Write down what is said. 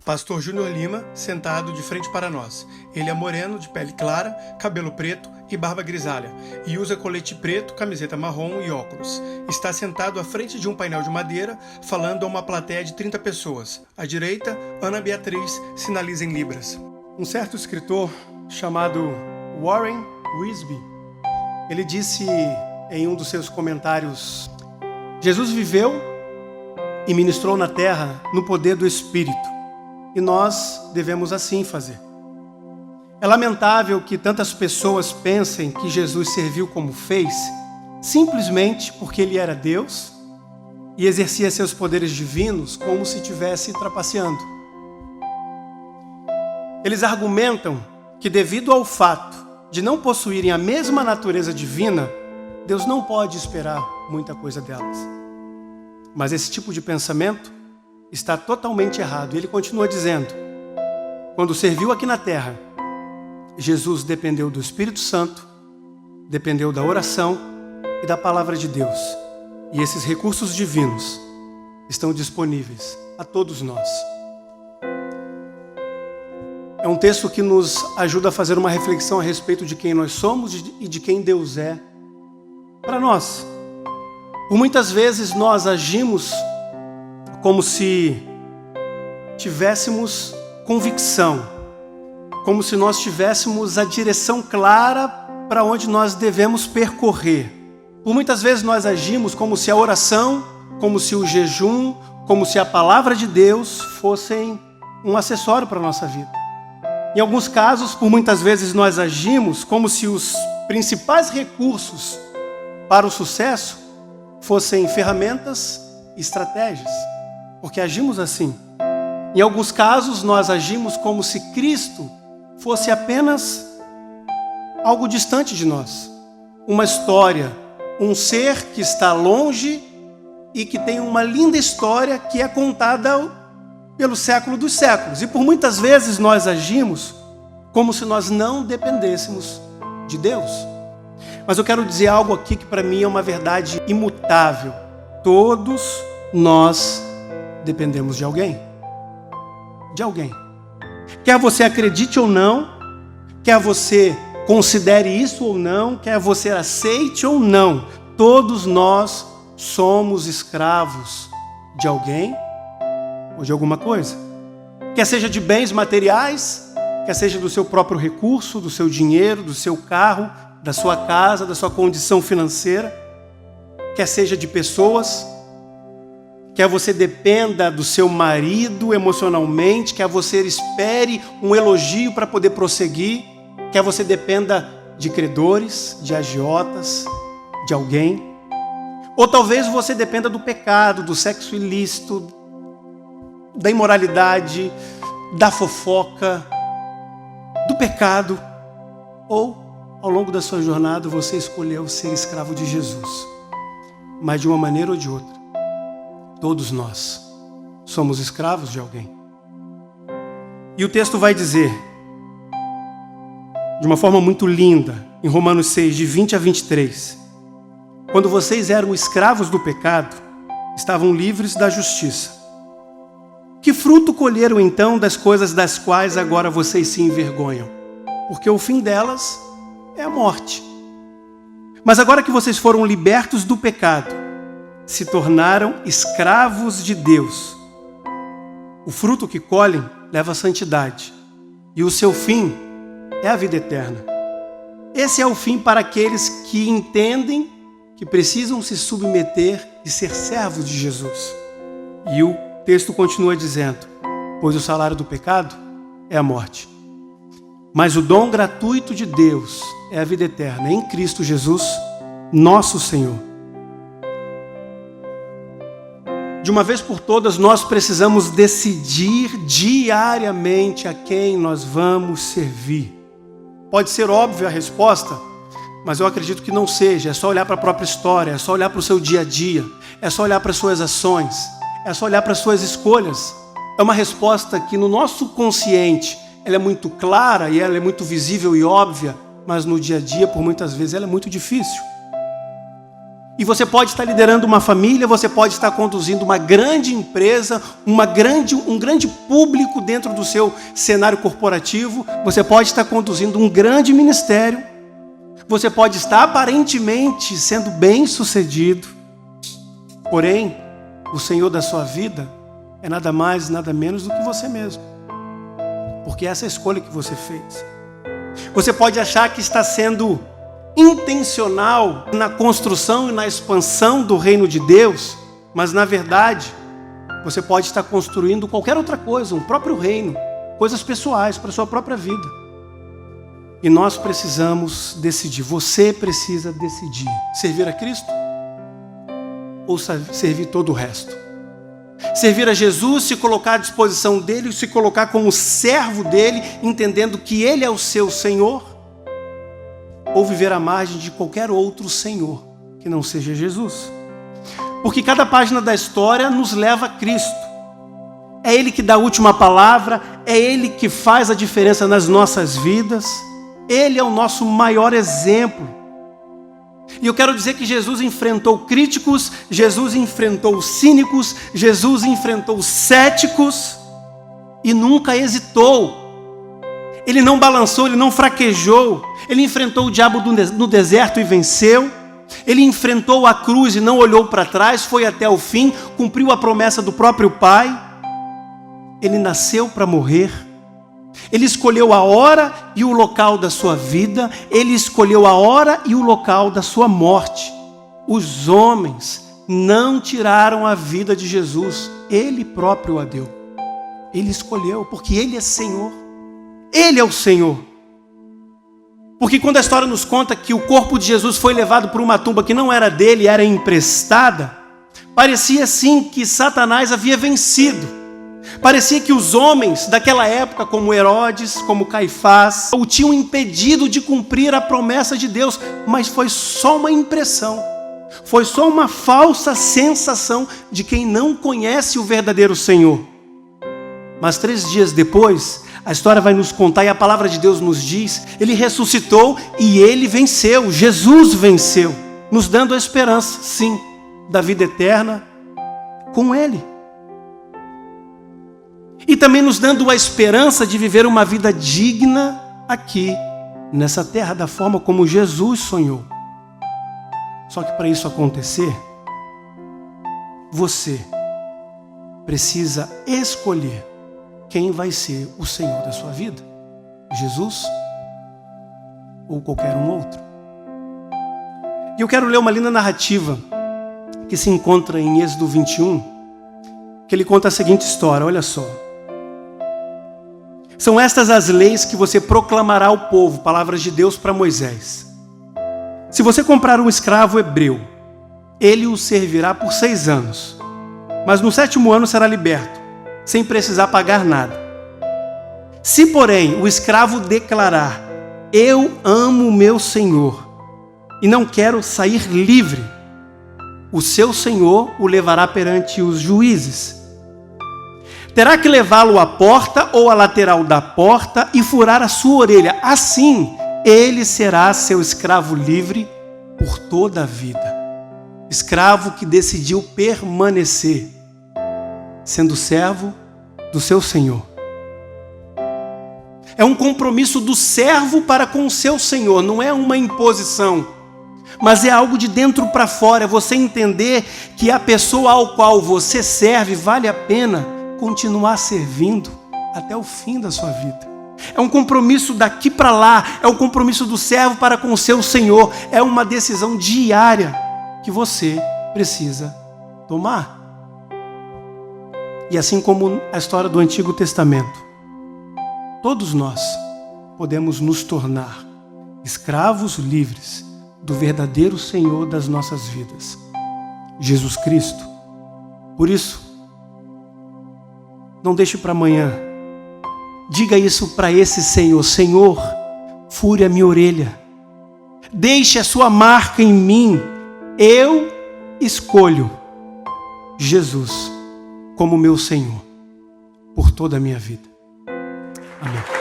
Pastor Júnior Lima, sentado de frente para nós. Ele é moreno, de pele clara, cabelo preto e barba grisalha, e usa colete preto, camiseta marrom e óculos. Está sentado à frente de um painel de madeira, falando a uma plateia de 30 pessoas. À direita, Ana Beatriz sinaliza em libras. Um certo escritor chamado Warren Wiersbe, ele disse em um dos seus comentários: Jesus viveu e ministrou na terra no poder do Espírito. E nós devemos assim fazer. É lamentável que tantas pessoas pensem que Jesus serviu como fez, simplesmente porque ele era Deus e exercia seus poderes divinos como se estivesse trapaceando. Eles argumentam que, devido ao fato de não possuírem a mesma natureza divina, Deus não pode esperar muita coisa delas. Mas esse tipo de pensamento está totalmente errado. Ele continua dizendo: quando serviu aqui na terra, Jesus dependeu do Espírito Santo, dependeu da oração e da palavra de Deus. E esses recursos divinos estão disponíveis a todos nós. É um texto que nos ajuda a fazer uma reflexão a respeito de quem nós somos e de quem Deus é para nós. Por muitas vezes nós agimos como se tivéssemos convicção, como se nós tivéssemos a direção clara para onde nós devemos percorrer. Por muitas vezes nós agimos como se a oração, como se o jejum, como se a palavra de Deus fossem um acessório para a nossa vida. Em alguns casos, por muitas vezes nós agimos como se os principais recursos para o sucesso fossem ferramentas e estratégias. Porque agimos assim. Em alguns casos, nós agimos como se Cristo fosse apenas algo distante de nós. Uma história, um ser que está longe e que tem uma linda história que é contada pelo século dos séculos. E por muitas vezes nós agimos como se nós não dependêssemos de Deus. Mas eu quero dizer algo aqui que para mim é uma verdade imutável. Todos nós dependemos de alguém. De alguém. Quer você acredite ou não, quer você considere isso ou não, quer você aceite ou não, todos nós somos escravos de alguém ou de alguma coisa. Quer seja de bens materiais, quer seja do seu próprio recurso, do seu dinheiro, do seu carro, da sua casa, da sua condição financeira, quer seja de pessoas. Quer você dependa do seu marido emocionalmente, quer você espere um elogio para poder prosseguir, quer você dependa de credores, de agiotas, de alguém. Ou talvez você dependa do pecado, do sexo ilícito, da imoralidade, da fofoca, do pecado. Ou, ao longo da sua jornada, você escolheu ser escravo de Jesus. Mas de uma maneira ou de outra, todos nós somos escravos de alguém. E o texto vai dizer, de uma forma muito linda, em Romanos 6, de 20 a 23, quando vocês eram escravos do pecado, estavam livres da justiça. Que fruto colheram então das coisas das quais agora vocês se envergonham? Porque o fim delas é a morte. Mas agora que vocês foram libertos do pecado, se tornaram escravos de Deus. O fruto que colhem leva à santidade, e o seu fim é a vida eterna. Esse é o fim para aqueles que entendem que precisam se submeter e ser servos de Jesus. E o texto continua dizendo: pois o salário do pecado é a morte. Mas o dom gratuito de Deus é a vida eterna em Cristo Jesus, nosso Senhor. De uma vez por todas, nós precisamos decidir diariamente a quem nós vamos servir. Pode ser óbvia a resposta, mas eu acredito que não seja. É só olhar para a própria história, é só olhar para o seu dia a dia, é só olhar para as suas ações, é só olhar para as suas escolhas. É uma resposta que no nosso consciente ela é muito clara e ela é muito visível e óbvia, mas no dia a dia, por muitas vezes, ela é muito difícil. E você pode estar liderando uma família, você pode estar conduzindo uma grande empresa, um grande público dentro do seu cenário corporativo, você pode estar conduzindo um grande ministério, você pode estar aparentemente sendo bem-sucedido, porém, o Senhor da sua vida é nada mais, nada menos do que você mesmo, porque essa é a escolha que você fez. Você pode achar que está sendo intencional na construção e na expansão do reino de Deus, mas na verdade, você pode estar construindo qualquer outra coisa, um próprio reino, coisas pessoais para a sua própria vida. E nós precisamos decidir, você precisa decidir, servir a Cristo ou servir todo o resto. Servir a Jesus, se colocar à disposição dele, se colocar como servo dele, entendendo que ele é o seu Senhor, ou viver à margem de qualquer outro Senhor que não seja Jesus. Porque cada página da história nos leva a Cristo. É Ele que dá a última palavra, é Ele que faz a diferença nas nossas vidas. Ele é o nosso maior exemplo. E eu quero dizer que Jesus enfrentou críticos, Jesus enfrentou cínicos, Jesus enfrentou céticos e nunca hesitou. Ele não balançou, ele não fraquejou. Ele enfrentou o diabo no deserto e venceu. Ele enfrentou a cruz e não olhou para trás, foi até o fim, cumpriu a promessa do próprio Pai. Ele nasceu para morrer. Ele escolheu a hora e o local da sua vida. Ele escolheu a hora e o local da sua morte. Os homens não tiraram a vida de Jesus. Ele próprio a deu. Ele escolheu, porque Ele é Senhor. Ele é o Senhor. Porque quando a história nos conta que o corpo de Jesus foi levado para uma tumba que não era dele, era emprestada, parecia sim que Satanás havia vencido. Parecia que os homens daquela época, como Herodes, como Caifás, o tinham impedido de cumprir a promessa de Deus, mas foi só uma impressão. Foi só uma falsa sensação de quem não conhece o verdadeiro Senhor. Mas 3 dias depois, a história vai nos contar e a palavra de Deus nos diz, Ele ressuscitou e Ele venceu, Jesus venceu, nos dando a esperança, sim, da vida eterna com Ele. E também nos dando a esperança de viver uma vida digna aqui, nessa terra, da forma como Jesus sonhou. Só que para isso acontecer, você precisa escolher quem vai ser o Senhor da sua vida. Jesus ou qualquer um outro. E eu quero ler uma linda narrativa que se encontra em Êxodo 21, que ele conta a seguinte história, olha só. São estas as leis que você proclamará ao povo, palavras de Deus para Moisés. Se você comprar um escravo hebreu, ele o servirá por 6 anos, mas no 7º ano será liberto, sem precisar pagar nada. Se, porém, o escravo declarar, eu amo o meu senhor e não quero sair livre, o seu senhor o levará perante os juízes. Terá que levá-lo à porta ou à lateral da porta e furar a sua orelha. Assim, ele será seu escravo livre por toda a vida. Escravo que decidiu permanecer, sendo servo do seu Senhor. É um compromisso do servo para com o seu Senhor, não é uma imposição, mas é algo de dentro para fora, é você entender que a pessoa ao qual você serve vale a pena continuar servindo até o fim da sua vida. É um compromisso daqui para lá, é um compromisso do servo para com o seu Senhor, é uma decisão diária que você precisa tomar. E assim como a história do Antigo Testamento, todos nós podemos nos tornar escravos livres do verdadeiro Senhor das nossas vidas, Jesus Cristo. Por isso, não deixe para amanhã. Diga isso para esse Senhor. Senhor, fure a minha orelha. Deixe a sua marca em mim. Eu escolho Jesus como meu Senhor por toda a minha vida. Amém.